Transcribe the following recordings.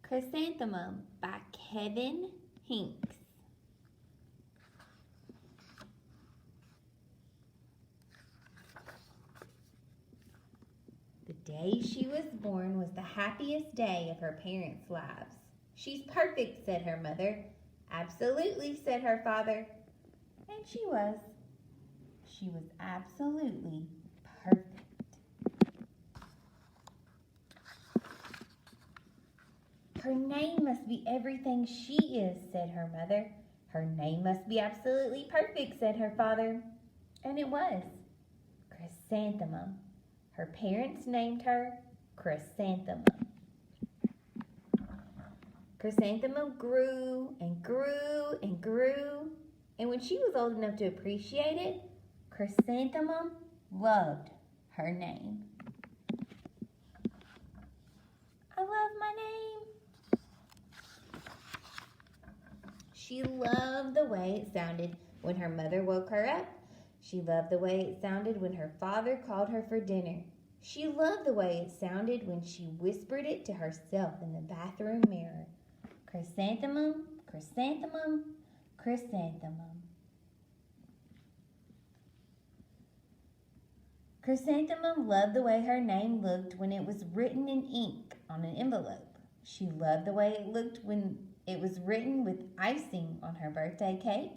Chrysanthemum by Kevin Hinks. The day she was born was the happiest day of her parents' lives. "She's perfect," said her mother. "Absolutely," said her father. And she was. She was absolutely perfect. "Her name must be everything she is," said her mother. "Her name must be absolutely perfect," said her father. And it was. Chrysanthemum. Her parents named her Chrysanthemum. Chrysanthemum grew and grew and grew, and when she was old enough to appreciate it, Chrysanthemum loved her name. I love my name. She loved the way it sounded when her mother woke her up. She loved the way it sounded when her father called her for dinner. She loved the way it sounded when she whispered it to herself in the bathroom mirror. Chrysanthemum, chrysanthemum, chrysanthemum. Chrysanthemum loved the way her name looked when it was written in ink on an envelope. She loved the way it looked when it was written with icing on her birthday cake.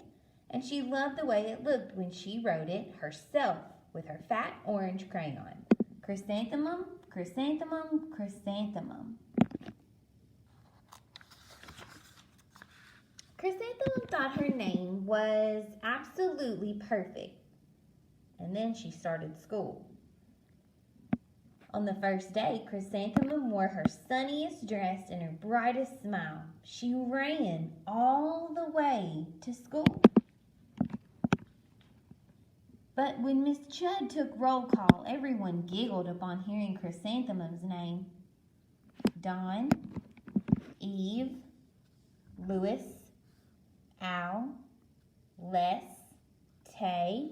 And she loved the way it looked when she wrote it herself with her fat orange crayon. Chrysanthemum, chrysanthemum, chrysanthemum. Chrysanthemum thought her name was absolutely perfect. And then she started school. On the first day, Chrysanthemum wore her sunniest dress and her brightest smile. She ran all the way to school. But when Miss Chudd took roll call, everyone giggled upon hearing Chrysanthemum's name. Don, Eve, Louis, Al, Les, Tay,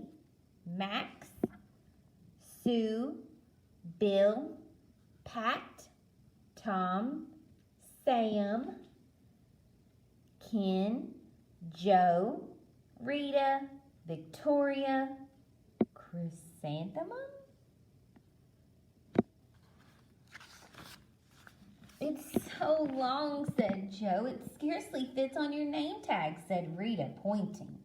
Max, Sue, Bill, Pat, Tom, Sam, Ken, Joe, Rita, Victoria, Chrysanthemum? "It's so long," said Joe. "It scarcely fits on your name tag," said Rita, pointing.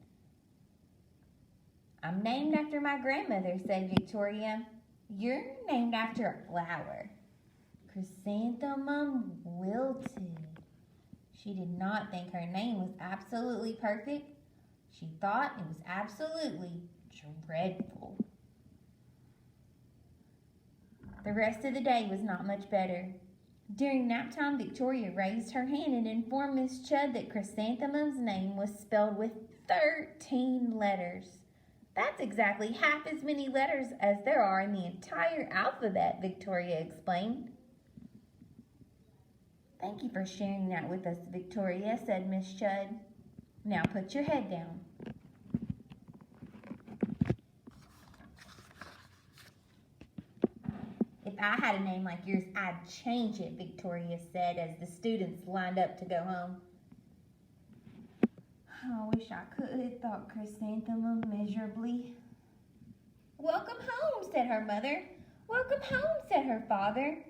"I'm named after my grandmother," said Victoria. "You're named after a flower." Chrysanthemum wilted. She did not think her name was absolutely perfect. She thought it was absolutely dreadful. The rest of the day was not much better. During nap time, Victoria raised her hand and informed Miss Chudd that Chrysanthemum's name was spelled with 13 letters. "That's exactly half as many letters as there are in the entire alphabet," Victoria explained. "Thank you for sharing that with us, Victoria," said Miss Chudd. "Now put your head down." "If I had a name like yours, I'd change it," Victoria said as the students lined up to go home. "I wish I could," thought Chrysanthemum miserably. "Welcome home," said her mother. "Welcome home," said her father.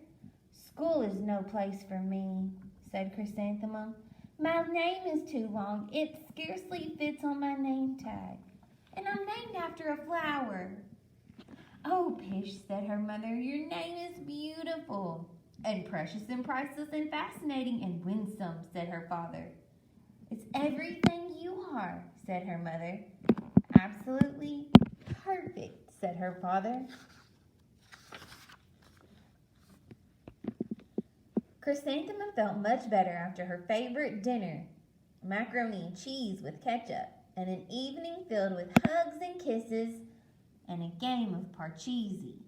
"School is no place for me," said Chrysanthemum. "My name is too long. It scarcely fits on my name tag. And I'm named after a flower." "Oh, pish," said her mother. "Your name is beautiful." "And precious and priceless and fascinating and winsome," said her father. "It's everything you are," said her mother. "Absolutely perfect," said her father. Chrysanthemum felt much better after her favorite dinner, macaroni and cheese with ketchup, and an evening filled with hugs and kisses and a game of parcheesi.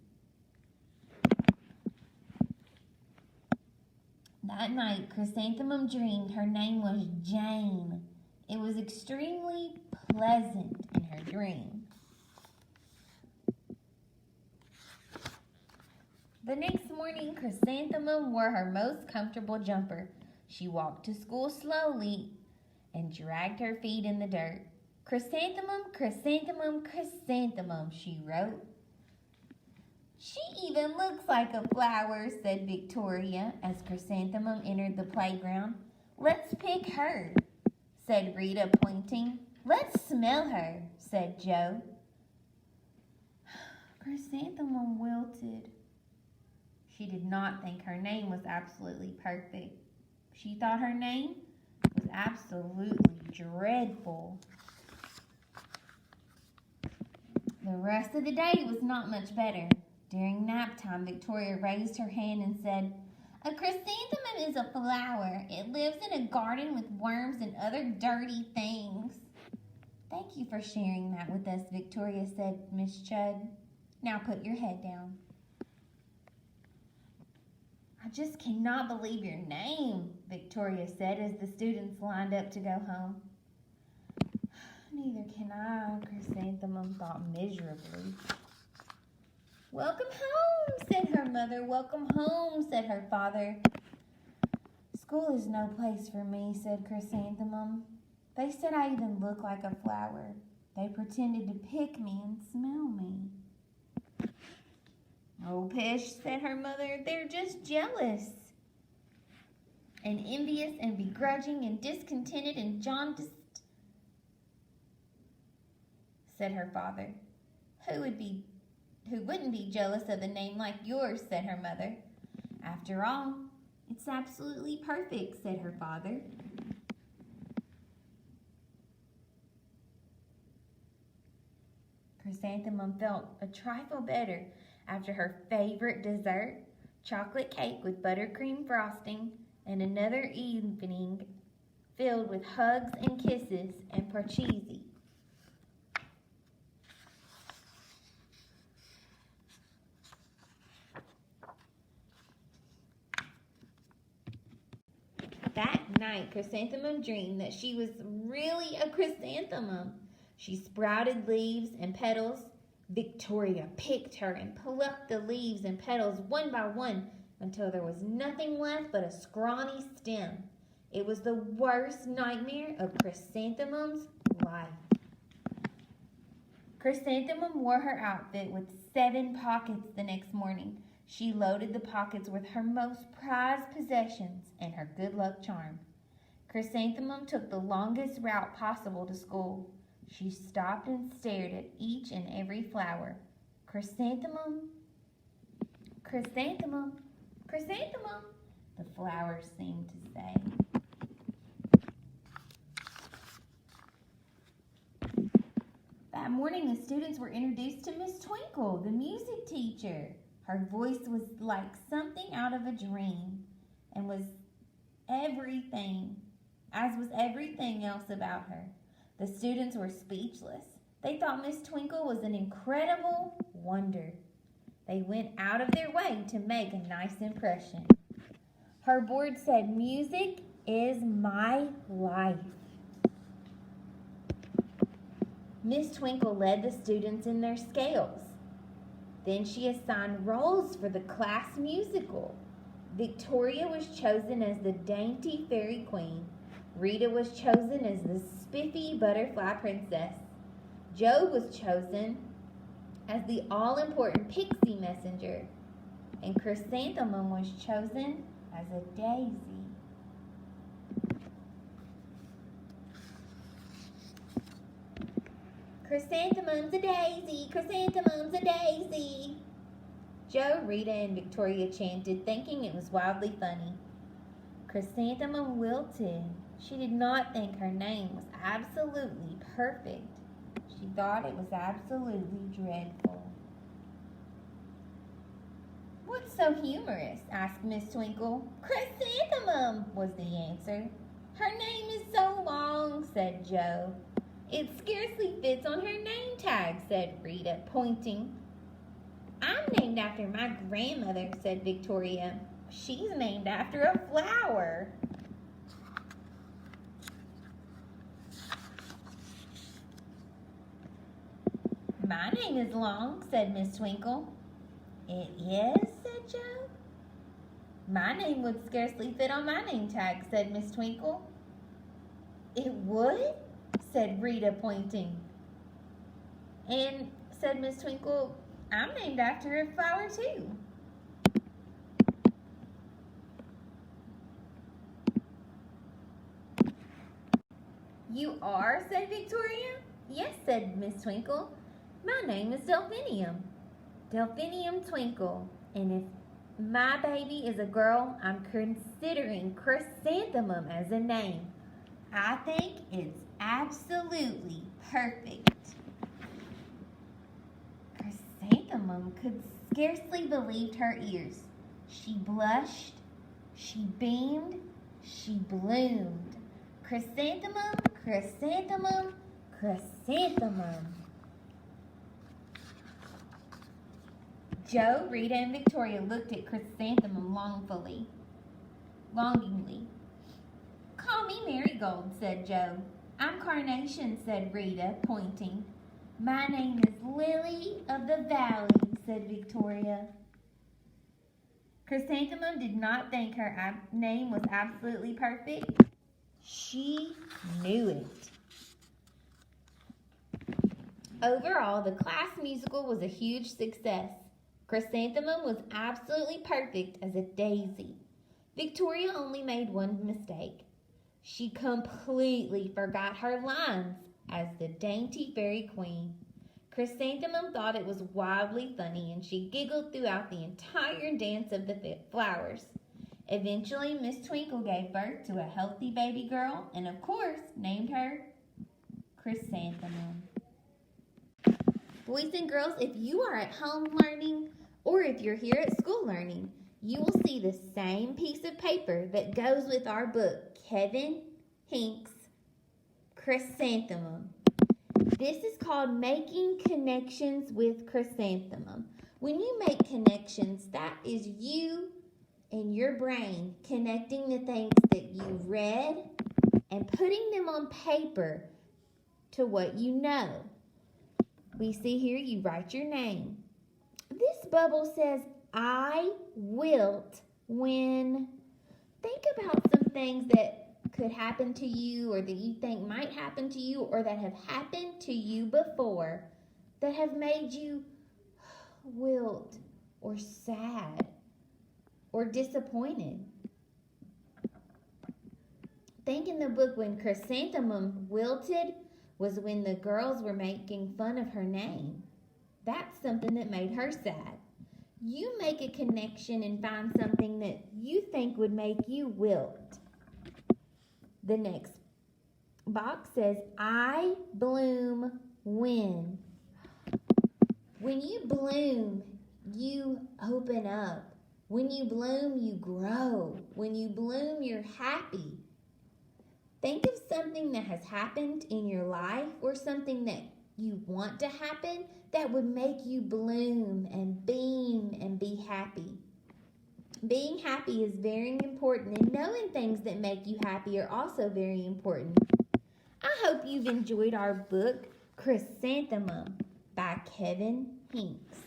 That night, Chrysanthemum dreamed her name was Jane. It was extremely pleasant in her dream. The next morning, Chrysanthemum wore her most comfortable jumper. She walked to school slowly and dragged her feet in the dirt. Chrysanthemum, chrysanthemum, chrysanthemum, she wrote. She even looks like a flower, said Victoria as Chrysanthemum entered the playground. Let's pick her, said Rita, pointing. Let's smell her, said Joe. Chrysanthemum wilted. She did not think her name was absolutely perfect. She thought her name was absolutely dreadful. The rest of the day was not much better. During nap time, Victoria raised her hand and said, "A chrysanthemum is a flower. It lives in a garden with worms and other dirty things." "Thank you for sharing that with us," Victoria said, "Miss Chudd. Now put your head down." "I just cannot believe your name," Victoria said as the students lined up to go home. "Neither can I," Chrysanthemum thought miserably. "Welcome home," said her mother. "Welcome home," said her father. "School is no place for me," said Chrysanthemum. "They said I even look like a flower. They pretended to pick me and smell me." "Oh, pish," said her mother. "They're just jealous and envious and begrudging and discontented and jaundiced," said her father. Who wouldn't be jealous of a name like yours?" said her mother. "After all, it's absolutely perfect," said her father. Chrysanthemum felt a trifle better after her favorite dessert, chocolate cake with buttercream frosting, and another evening filled with hugs and kisses and parcheesi. That night, Chrysanthemum dreamed that she was really a chrysanthemum. She sprouted leaves and petals. Victoria picked her and plucked the leaves and petals one by one until there was nothing left but a scrawny stem. It was the worst nightmare of Chrysanthemum's life. Chrysanthemum wore her outfit with 7 pockets the next morning. She loaded the pockets with her most prized possessions and her good luck charm. Chrysanthemum took the longest route possible to school. She stopped and stared at each and every flower. "Chrysanthemum, chrysanthemum, chrysanthemum," the flowers seemed to say. That morning, the students were introduced to Miss Twinkle, the music teacher. Her voice was like something out of a dream and was everything, as was everything else about her. The students were speechless. They thought Miss Twinkle was an incredible wonder. They went out of their way to make a nice impression. Her board said, "Music is my life." Miss Twinkle led the students in their scales. Then she assigned roles for the class musical. Victoria was chosen as the dainty fairy queen. Rita was chosen as the spiffy butterfly princess. Joe was chosen as the all-important pixie messenger. And Chrysanthemum was chosen as a daisy. "Chrysanthemum's a daisy, chrysanthemum's a daisy," Joe, Rita, and Victoria chanted, thinking it was wildly funny. Chrysanthemum wilted. She did not think her name was absolutely perfect. She thought it was absolutely dreadful. "What's so humorous?" asked Miss Twinkle. "Chrysanthemum," was the answer. "Her name is so long," said Joe. "It scarcely fits on her name tag," said Rita, pointing. "I'm named after my grandmother," said Victoria. "She's named after a flower." "My name is long," said Miss Twinkle. "It is?" said Joe. My name would scarcely fit on my name tag, said Miss Twinkle. It would? Said Rita, pointing. And, said Miss Twinkle, I'm named after a flower too. You are? Said Victoria. Yes, said Miss Twinkle. My name is Delphinium. Delphinium Twinkle. And if my baby is a girl, I'm considering Chrysanthemum as a name. I think it's absolutely perfect. Chrysanthemum could scarcely believe her ears. She blushed, she beamed, she bloomed. Chrysanthemum, chrysanthemum, chrysanthemum. Joe, Rita, and Victoria looked at Chrysanthemum longingly. Call me Marigold, said Joe. I'm Carnation, said Rita, pointing. My name is Lily of the Valley, said Victoria. Chrysanthemum did not think her name was absolutely perfect. She knew it. Overall, the class musical was a huge success. Chrysanthemum was absolutely perfect as a daisy. Victoria only made one mistake. She completely forgot her lines as the dainty fairy queen. Chrysanthemum thought it was wildly funny, and she giggled throughout the entire dance of the flowers. Eventually, Miss Twinkle gave birth to a healthy baby girl and, of course, named her Chrysanthemum. Boys and girls, if you are at home learning or if you're here at school learning, you will see the same piece of paper that goes with our book, Kevin Hink's Chrysanthemum. This is called Making Connections with Chrysanthemum. When you make connections, that is you and your brain connecting the things that you read and putting them on paper to what you know. We see here you write your name. This bubble says, I wilt when. Think about some things that could happen to you or that you think might happen to you or that have happened to you before that have made you wilt or sad or disappointed. Think in the book when Chrysanthemum wilted was when the girls were making fun of her name. That's something that made her sad. You make a connection and find something that you think would make you wilt. The next box says, I bloom when. When you bloom, you open up. When you bloom, you grow. When you bloom, you're happy. Think of something that has happened in your life or something that you want to happen that would make you bloom and beam and be happy. Being happy is very important, and knowing things that make you happy are also very important. I hope you've enjoyed our book, Chrysanthemum by Kevin Hinks.